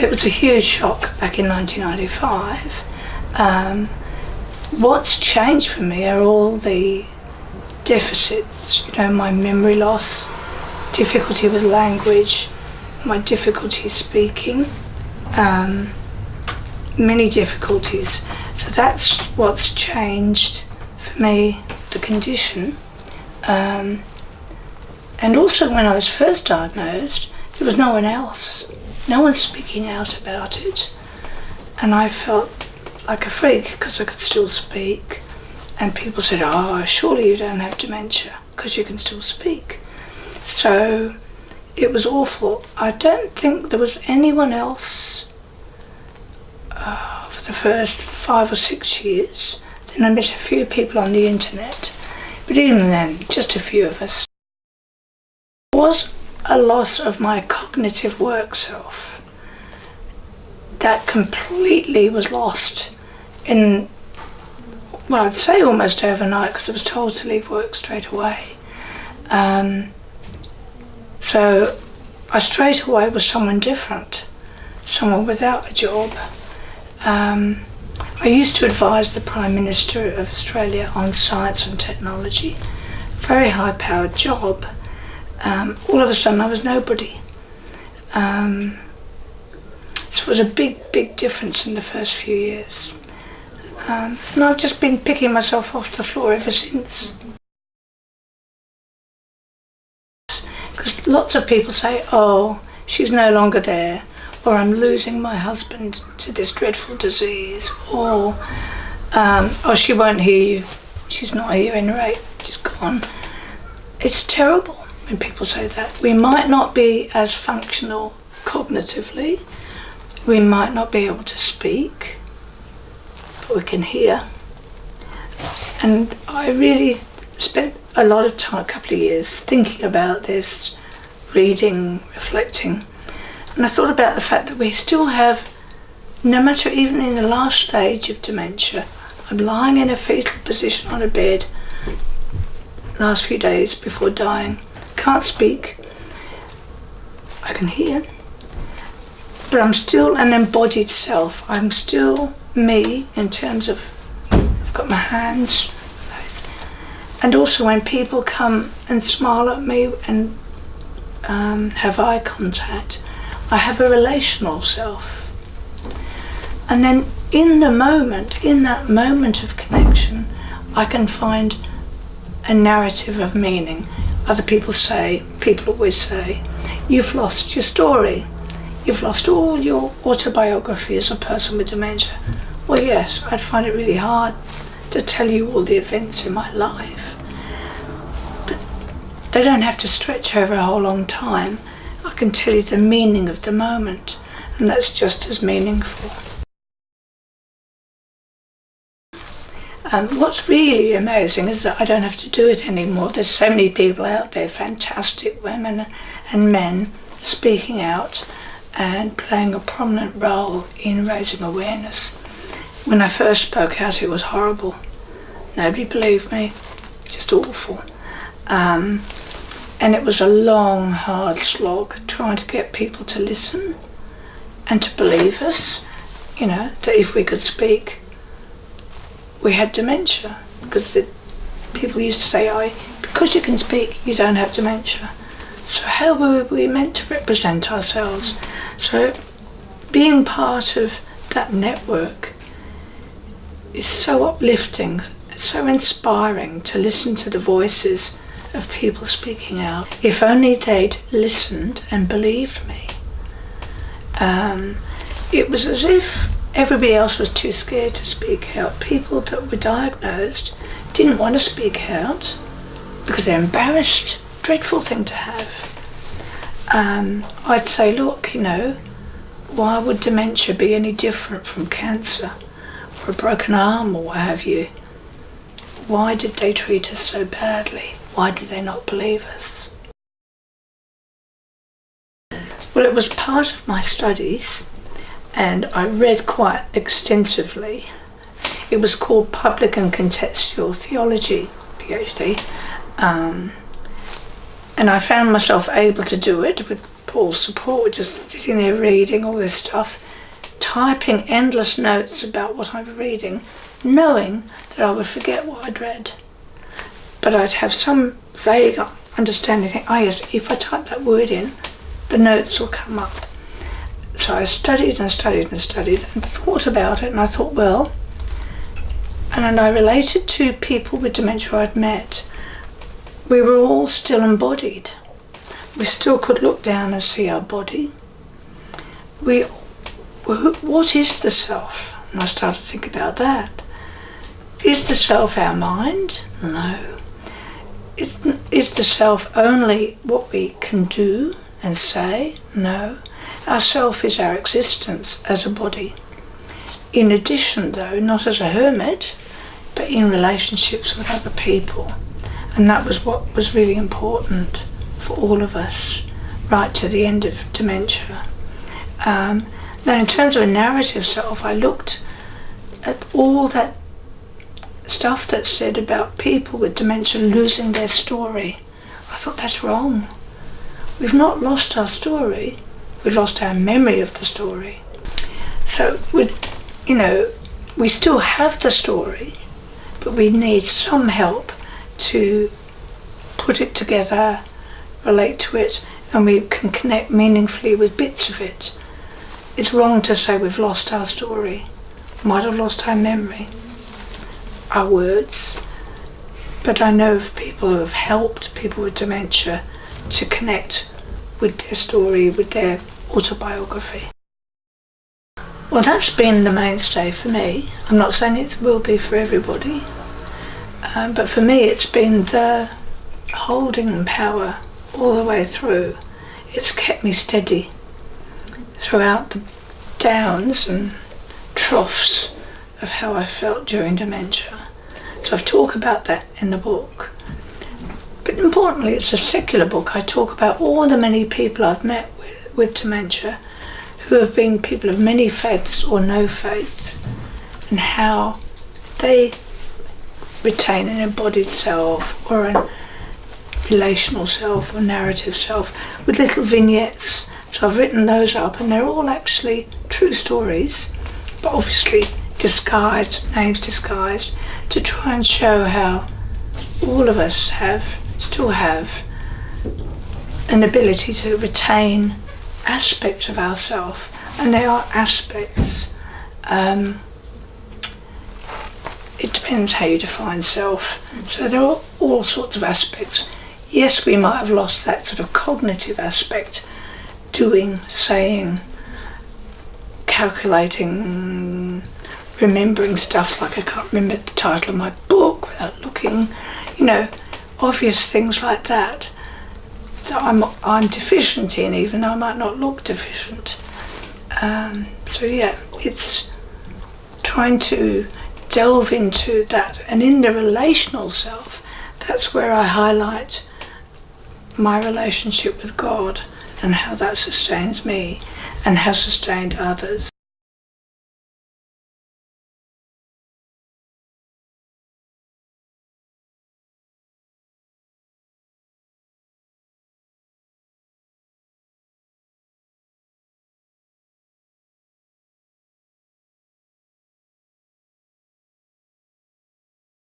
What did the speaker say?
it was a huge shock back in 1995. What's changed for me are all the deficits, my memory loss, difficulty with language, my difficulty speaking, many difficulties. So that's what's changed for me, the condition. And also when I was first diagnosed, there was no one else. No one speaking out about it. And I felt like a freak because I could still speak. And people said, oh, surely you don't have dementia because you can still speak. So it was awful. I don't think there was anyone else for the first 5 or 6 years. Then I met a few people on the internet. But even then, just a few of us. It was a loss of my cognitive work self. That completely was lost in, well, I'd say almost overnight, because I was told to leave work straight away. So I straight away was someone different, someone without a job. I used to advise the Prime Minister of Australia on science and technology, very high-powered job. All of a sudden I was nobody. So it was a big, big difference in the first few years. And I've just been picking myself off the floor ever since. Because lots of people say, oh, she's no longer there, or I'm losing my husband to this dreadful disease, or she won't hear you, she's not here anyway, she's gone. It's terrible when people say that. We might not be as functional cognitively, we might not be able to speak, but we can hear. And I really spent a lot of time, a couple of years, thinking about this, reading, reflecting. And I thought about the fact that we still have, no matter even in the last stage of dementia, I'm lying in a fetal position on a bed last few days before dying, can't speak, I can hear, but I'm still an embodied self. I'm still me in terms of, I've got my hands, and also when people come and smile at me and have eye contact, I have a relational self. And then in that moment of connection, I can find a narrative of meaning. Other people always say, you've lost your story. You've lost all your autobiography as a person with dementia. Well, yes, I'd find it really hard to tell you all the events in my life. But they don't have to stretch over a whole long time. I can tell you the meaning of the moment, and that's just as meaningful. What's really amazing is that I don't have to do it anymore. There's so many people out there, fantastic women and men, speaking out and playing a prominent role in raising awareness. When I first spoke out, it was horrible. Nobody believed me, just awful. And it was a long, hard slog trying to get people to listen and to believe us, that if we could speak, we had dementia. Because people used to say, because you can speak, you don't have dementia. So how were we meant to represent ourselves? So being part of that network is so uplifting, it's so inspiring to listen to the voices of people speaking out. If only they'd listened and believed me. It was as if everybody else was too scared to speak out. People that were diagnosed didn't want to speak out because they're embarrassed. Dreadful thing to have. I'd say, look, why would dementia be any different from cancer or a broken arm or what have you? Why did they treat us so badly? Why did they not believe us? Well, it was part of my studies, and I read quite extensively. It was called Public and Contextual Theology, PhD. And I found myself able to do it with Paul's support, just sitting there reading all this stuff, typing endless notes about what I was reading, knowing that I would forget what I'd read. But I'd have some vague understanding, think, oh yes, if I type that word in, the notes will come up. So I studied and studied and studied and thought about it, and I thought, well, and I related to people with dementia I'd met. We were all still embodied. We still could look down and see our body. What is the self? And I started to think about that. Is the self our mind? No. Is the self only what we can do and say? No. Our self is our existence as a body. In addition, though, not as a hermit, but in relationships with other people. And that was what was really important for all of us, right to the end of dementia. Now, in terms of a narrative self, I looked at all that stuff that said about people with dementia losing their story. I thought, that's wrong. We've not lost our story, we've lost our memory of the story. So, we still have the story, but we need some help to put it together, relate to it, and we can connect meaningfully with bits of it. It's wrong to say we've lost our story, might have lost our memory, our words, but I know of people who have helped people with dementia to connect with their story, with their autobiography. Well, that's been the mainstay for me. I'm not saying it will be for everybody, but for me it's been the holding power all the way through. It's kept me steady throughout the downs and troughs of how I felt during dementia. So I've talked about that in the book. But importantly, it's a secular book. I talk about all the many people I've met with dementia who have been people of many faiths or no faith, and how they retain an embodied self or a relational self or narrative self with little vignettes. So I've written those up, and they're all actually true stories, but obviously disguised, names disguised, to try and show how all of us still have an ability to retain aspects of ourself, and they are aspects. It depends how you define self. So there are all sorts of aspects. Yes, we might have lost that sort of cognitive aspect, doing, saying, calculating, remembering stuff like I can't remember the title of my book without looking, obvious things like that. So I'm deficient in, even though I might not look deficient. It's trying to delve into that, and in the relational self, that's where I highlight my relationship with God and how that sustains me and has sustained others.